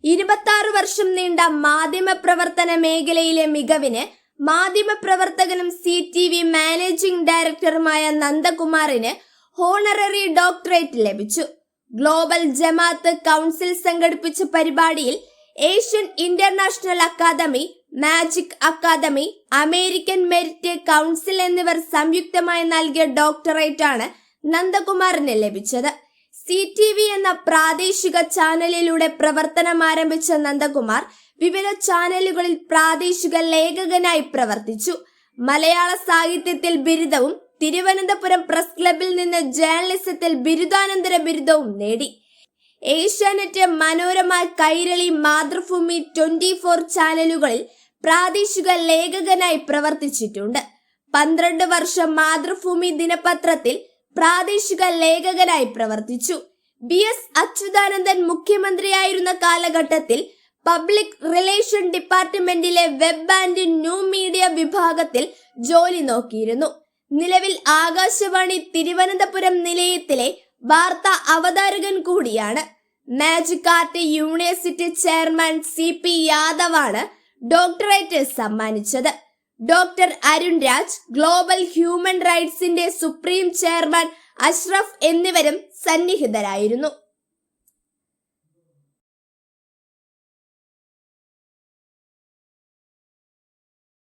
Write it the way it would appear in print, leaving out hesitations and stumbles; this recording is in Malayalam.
26 വർഷം നീണ്ട മാധ്യമപ്രവർത്തന മേഖലയിലെ മികവിന് മാധ്യമപ്രവർത്തകനും CTV മാനേജിംഗ് ഡയറക്ടറുമായ നന്ദകുമാറിന് ഹോണററി ഡോക്ടറേറ്റ് ലഭിച്ചു. ഗ്ലോബൽ ജമാഅത്ത് കൗൺസിൽ സംഘടിപ്പിച്ച പരിപാടിയിൽ Asian international academy, magic academy, American merit council എന്നിവർ സംയുക്തമായി നൽകിയ ഡോക്ടറേറ്റാണ് നന്ദകുമാറിന് ലഭിച്ചത്. CTV എന്ന പ്രാദേശിക ചാനലിലൂടെ പ്രവർത്തനം ആരംഭിച്ച നന്ദകുമാർ വിവിധ ചാനലുകളിൽ പ്രാദേശിക ലേഖകനായി പ്രവർത്തിച്ചു. മലയാള സാഹിത്യത്തിൽ ബിരുദവും തിരുവനന്തപുരം പ്രസ് ക്ലബിൽ നിന്ന് ജേർണലിസത്തിൽ ബിരുദാനന്തര ബിരുദവും നേടി. ഏഷ്യാനെറ്റ്, മനോരമ, കൈരളി, മാതൃഭൂമി, 24 ചാനലുകളിൽ പ്രാദേശിക ലേഖകനായി പ്രവർത്തിച്ചിട്ടുണ്ട്. 12 വർഷം മാതൃഭൂമി ദിനപത്രത്തിൽ പ്രാദേശിക ലേഖകനായി പ്രവർത്തിച്ചു. BS അച്യുതാനന്ദൻ മുഖ്യമന്ത്രിയായിരുന്ന കാലഘട്ടത്തിൽ പബ്ലിക് റിലേഷൻ ഡിപ്പാർട്ട്മെന്റിലെ വെബ് ആൻഡ് ന്യൂ മീഡിയ വിഭാഗത്തിൽ ജോലി നോക്കിയിരുന്നു. നിലവിൽ ആകാശവാണി തിരുവനന്തപുരം നിലയത്തിലെ വാർത്താ അവതാരകൻ കൂടിയാണ്. Magic art university chairman CP യാദവാണ് ഡോക്ടറേറ്റ് സമ്മാനിച്ചത്. Doctor Arun Raj, global human റൈറ്റ്സിന്റെ സുപ്രീം ചെയർമാൻ അഷ്റഫ് എന്നിവരും സന്നിഹിതരായിരുന്നു.